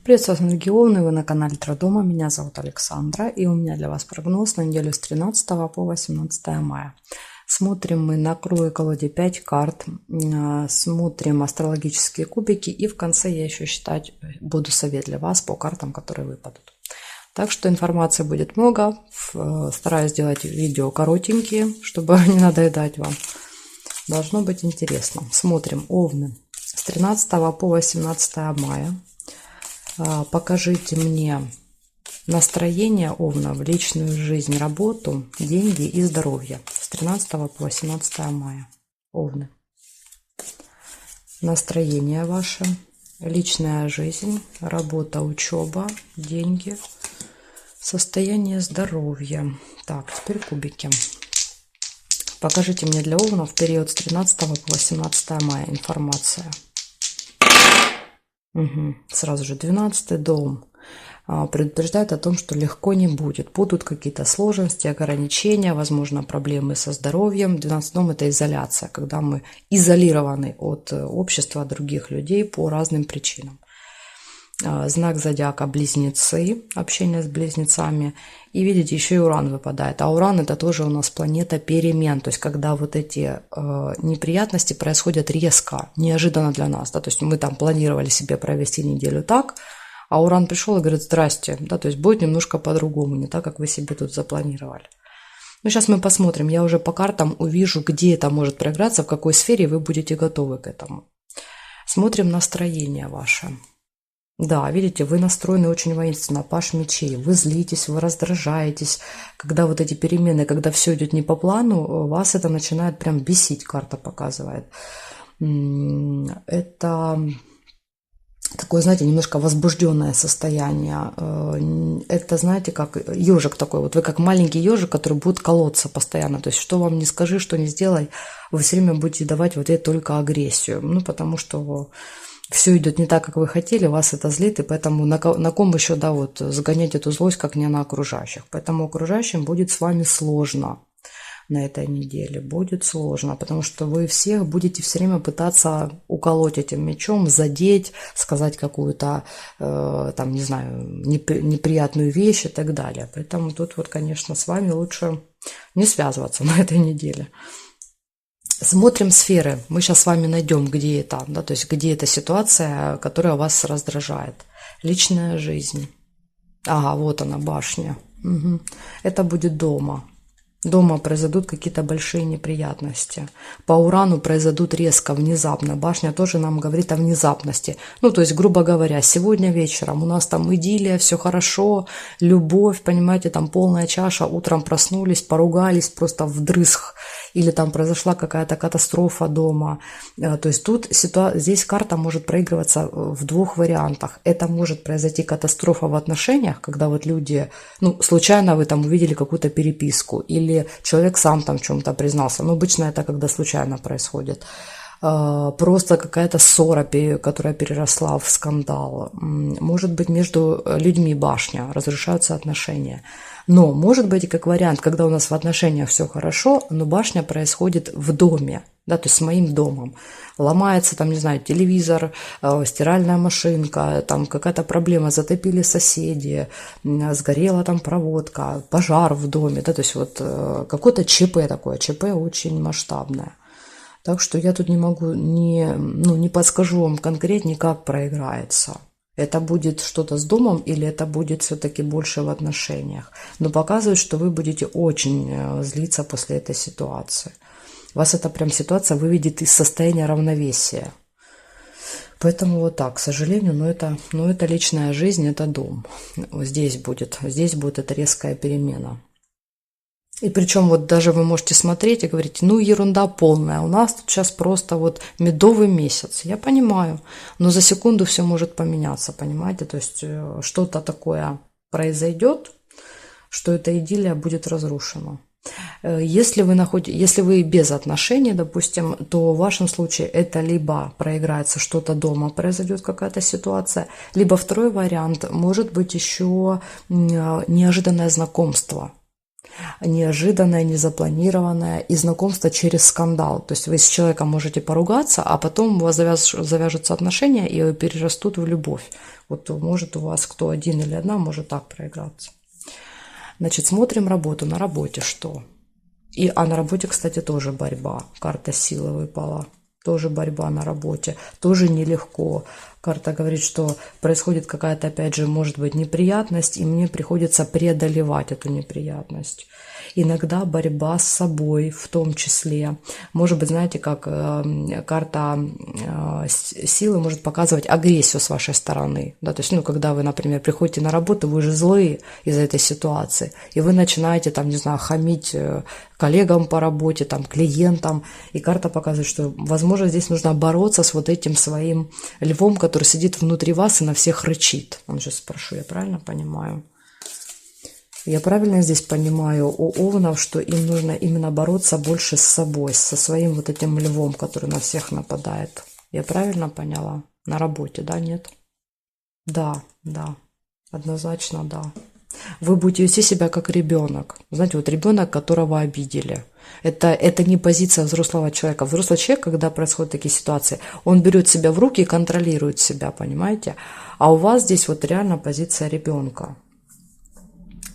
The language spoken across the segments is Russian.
Приветствую вас, энергии Овны, вы на канале Трудома, меня зовут Александра, и у меня для вас прогноз на неделю с 13 по 18 мая. Смотрим мы на круглой колоде 5 карт, смотрим астрологические кубики, и в конце я еще считать буду совет для вас по картам, которые выпадут. Так что информации будет много, стараюсь сделать видео коротенькие, чтобы не надоедать вам. Должно быть интересно. Смотрим Овны с 13 по 18 мая. Покажите мне настроение Овна в личную жизнь, работу, деньги и здоровье с 13 по 18 мая. Овны. Настроение ваше, личная жизнь, работа, учеба, деньги, состояние здоровья. Так, теперь кубики. Покажите мне для Овна в период с 13 по 18 мая информация. Сразу же 12-й дом предупреждает о том, что легко не будет. Будут какие-то сложности, ограничения, возможно, проблемы со здоровьем. 12-й дом – это изоляция, когда мы изолированы от общества, от других людей по разным причинам. Знак зодиака Близнецы, общение с близнецами. И видите, еще и Уран выпадает. А Уран – это тоже у нас планета перемен. То есть, когда вот эти неприятности происходят резко, неожиданно для нас. Да? То есть, мы там планировали себе провести неделю так, а Уран пришел и говорит: здрасте. Да? То есть, будет немножко по-другому, не так, как вы себе тут запланировали. Ну, сейчас мы посмотрим. Я уже по картам увижу, где это может проиграться, в какой сфере вы будете готовы к этому. Смотрим настроение ваше. Да, видите, вы настроены очень воинственно, паш мечей, вы злитесь, вы раздражаетесь, когда вот эти перемены, когда все идет не по плану, вас это начинает прям бесить, карта показывает. Это такое, знаете, немножко возбужденное состояние. Это, знаете, как ежик такой, вот вы как маленький ежик, который будет колоться постоянно, то есть что вам не скажи, что не сделай, вы все время будете давать вот это только агрессию, ну, потому что все идет не так, как вы хотели, вас это злит, и поэтому на ком еще, да, вот загонять эту злость, как не на окружающих. Поэтому окружающим будет с вами сложно на этой неделе, будет сложно, потому что вы всех будете все время пытаться уколоть этим мечом, задеть, сказать какую-то, там, не знаю, неприятную вещь и так далее. Поэтому тут вот, конечно, с вами лучше не связываться на этой неделе. Смотрим сферы. Мы сейчас с вами найдем, где это, да, то есть где эта ситуация, которая вас раздражает. Личная жизнь. Ага, вот она, башня. Угу. Это будет дома. Дома произойдут какие-то большие неприятности. По Урану произойдут резко, внезапно. Башня тоже нам говорит о внезапности. Ну, то есть, грубо говоря, сегодня вечером у нас там идиллия, все хорошо, любовь, понимаете, там полная чаша. Утром проснулись, поругались просто вдрызг. Или там произошла какая-то катастрофа дома. То есть тут здесь карта может проигрываться в двух вариантах. Это может произойти катастрофа в отношениях, когда вот люди, ну, случайно вы там увидели какую-то переписку, или человек сам там в чем-то признался. Но обычно это когда случайно происходит. Просто какая-то ссора, которая переросла в скандал. Может быть, между людьми башня, разрушаются отношения. Но может быть и как вариант, когда у нас в отношениях все хорошо, но башня происходит в доме, да, то есть с моим домом. Ломается там, не знаю, телевизор, стиральная машинка, там какая-то проблема, затопили соседи, сгорела там проводка, пожар в доме, да, то есть вот какое-то ЧП такое, ЧП очень масштабное. Так что я тут не могу, не подскажу вам конкретнее, как проиграется. Это будет что-то с домом или это будет все-таки больше в отношениях. Но показывает, что вы будете очень злиться после этой ситуации. Вас эта прям ситуация выведет из состояния равновесия. Поэтому вот так, к сожалению, но это личная жизнь, это дом. Здесь будет эта резкая перемена. И причем вот даже вы можете смотреть и говорить: ну, ерунда полная, у нас тут сейчас просто вот медовый месяц. Я понимаю, но за секунду все может поменяться, понимаете? То есть что-то такое произойдет, что эта идиллия будет разрушена. Если вы без отношений, допустим, то в вашем случае это либо проиграется что-то дома, произойдет какая-то ситуация, либо второй вариант, может быть еще неожиданное знакомство. неожиданное, незапланированное, и знакомство через скандал. То есть вы с человеком можете поругаться, а потом у вас завяжутся отношения и перерастут в любовь. Вот может у вас кто один или одна может так проиграться. Значит, смотрим работу. На работе что? А на работе, кстати, тоже борьба. Карта силы выпала. Тоже борьба на работе. Тоже нелегко. Карта говорит, что происходит какая-то, опять же, может быть, неприятность, и мне приходится преодолевать эту неприятность. Иногда борьба с собой в том числе. Может быть, знаете, как карта силы может показывать агрессию с вашей стороны. Да? То есть, когда вы, например, приходите на работу, вы же злые из-за этой ситуации, и вы начинаете, там, не знаю, хамить коллегам по работе, там, клиентам, и карта показывает, что, возможно, здесь нужно бороться с вот этим своим львом, который сидит внутри вас и на всех рычит. Он сейчас спрошу, я правильно понимаю? Я правильно здесь понимаю у овнов, что им нужно именно бороться больше с собой, со своим вот этим львом, который на всех нападает. Я правильно поняла? На работе, да, нет? Да, однозначно да. Вы будете вести себя как ребенок. Знаете, вот ребенок, которого обидели. Это не позиция взрослого человека. Взрослый человек, когда происходят такие ситуации, он берет себя в руки и контролирует себя, понимаете? А у вас здесь вот реально позиция ребенка.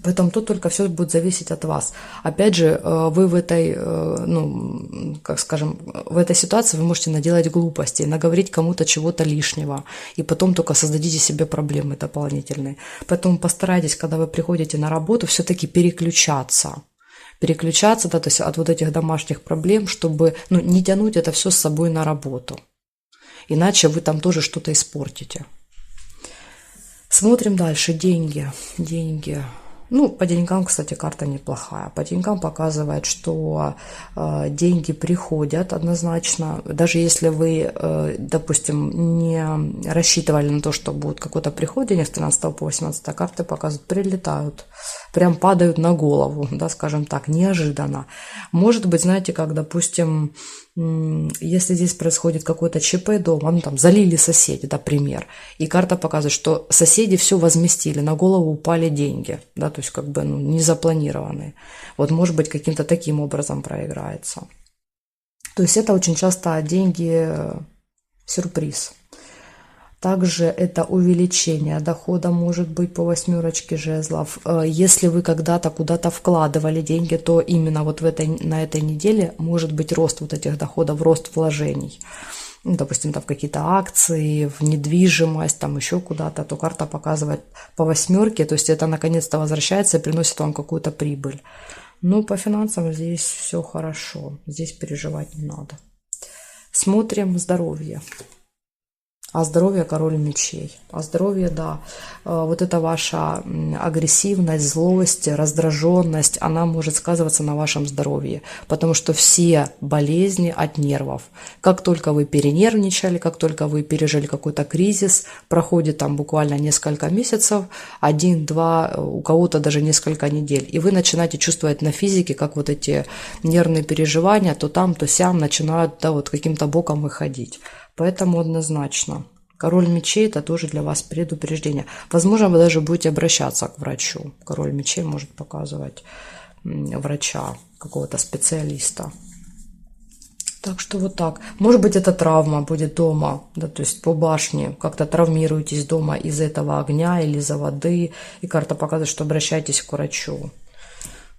Поэтому тут только все будет зависеть от вас. Опять же, вы в этой, в этой ситуации вы можете наделать глупости, наговорить кому-то чего-то лишнего, и потом только создадите себе проблемы дополнительные. Поэтому постарайтесь, когда вы приходите на работу, все-таки переключаться, да, то есть от вот этих домашних проблем, чтобы не тянуть это все с собой на работу. Иначе вы там тоже что-то испортите. Смотрим дальше. Деньги. По деньгам, кстати, карта неплохая. По деньгам показывает, что деньги приходят однозначно. Даже если вы, допустим, не рассчитывали на то, что будет какой-то приход денег с 13 по 18, карты показывают, прилетают. Прям падают на голову, да, скажем так, неожиданно. Может быть, знаете, как, допустим, если здесь происходит какое-то ЧП дома, там залили соседи, да, пример, и карта показывает, что соседи все возместили, на голову упали деньги, да, то есть как бы не запланированные. Вот может быть каким-то таким образом проиграется. То есть это очень часто деньги сюрприз. Также это увеличение дохода может быть по 8 жезлов. Если вы когда-то куда-то вкладывали деньги, то именно вот на этой неделе может быть рост вот этих доходов, рост вложений. Допустим, там в какие-то акции, в недвижимость, там еще куда-то, то карта показывает по 8, то есть это наконец-то возвращается и приносит вам какую-то прибыль. По финансам здесь все хорошо, здесь переживать не надо. Смотрим здоровье. А здоровье — король мечей. А здоровье, да, вот эта ваша агрессивность, злость, раздраженность, она может сказываться на вашем здоровье, потому что все болезни от нервов. Как только вы перенервничали, как только вы пережили какой-то кризис, проходит там буквально несколько месяцев, 1-2, у кого-то даже несколько недель, и вы начинаете чувствовать на физике, как вот эти нервные переживания то там, то сям начинают, да, вот каким-то боком выходить. Поэтому однозначно. Король мечей — это тоже для вас предупреждение. Возможно, вы даже будете обращаться к врачу. Король мечей может показывать врача, какого-то специалиста. Так что вот так. Может быть, это травма будет дома, да, то есть по башне как-то травмируетесь дома из-за этого огня или из-за воды. И карта показывает, что обращайтесь к врачу.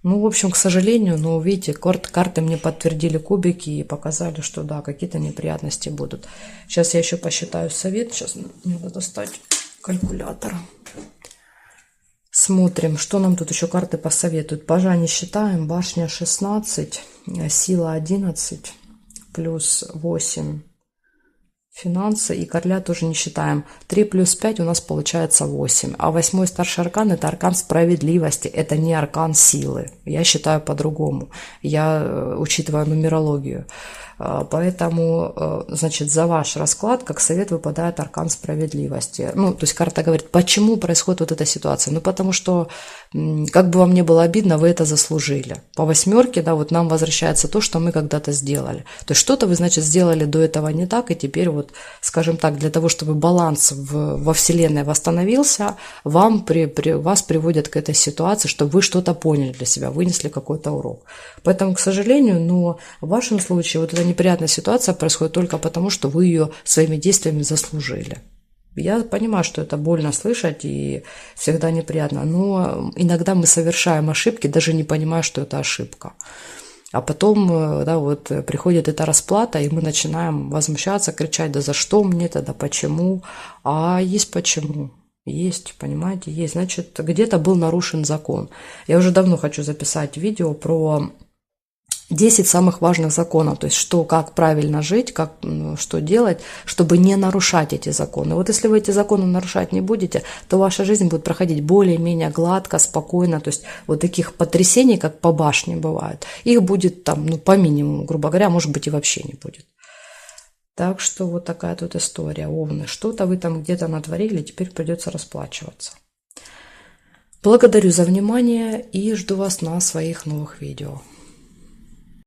В общем, к сожалению, но видите, карты мне подтвердили кубики и показали, что да, какие-то неприятности будут. Сейчас я еще посчитаю совет. Сейчас мне надо достать калькулятор. Смотрим, что нам тут еще карты посоветуют. Пажа не считаем. Башня 16, сила 11, плюс 8. Финансы и короля тоже не считаем. 3 плюс 5 у нас получается 8. А 8 старший аркан — это аркан справедливости. Это не аркан силы. Я считаю по-другому. Я учитываю нумерологию. Поэтому, значит, за ваш расклад, как совет, выпадает аркан справедливости. Ну, то есть карта говорит, почему происходит вот эта ситуация? Ну, потому что, как бы вам ни было обидно, вы это заслужили. По 8, да, вот нам возвращается то, что мы когда-то сделали. То есть что-то вы, значит, сделали до этого не так, и теперь вот, скажем так, для того, чтобы баланс во Вселенной восстановился, вас приводят к этой ситуации, чтобы вы что-то поняли для себя, вынесли какой-то урок. Поэтому, к сожалению, но в вашем случае вот эта неприятная ситуация происходит только потому, что вы ее своими действиями заслужили. Я понимаю, что это больно слышать и всегда неприятно, но иногда мы совершаем ошибки, даже не понимая, что это ошибка. А потом, да, вот приходит эта расплата, и мы начинаем возмущаться, кричать, да за что мне это, да почему? А есть почему. Есть, понимаете, есть. Значит, где-то был нарушен закон. Я уже давно хочу записать видео про 10 самых важных законов, то есть что, как правильно жить, что делать, чтобы не нарушать эти законы. Вот если вы эти законы нарушать не будете, то ваша жизнь будет проходить более-менее гладко, спокойно, то есть вот таких потрясений, как по башне бывают, их будет там, ну, по минимуму, грубо говоря, может быть и вообще не будет. Так что вот такая тут история, Овны. Что-то вы там где-то натворили, теперь придется расплачиваться. Благодарю за внимание и жду вас на своих новых видео.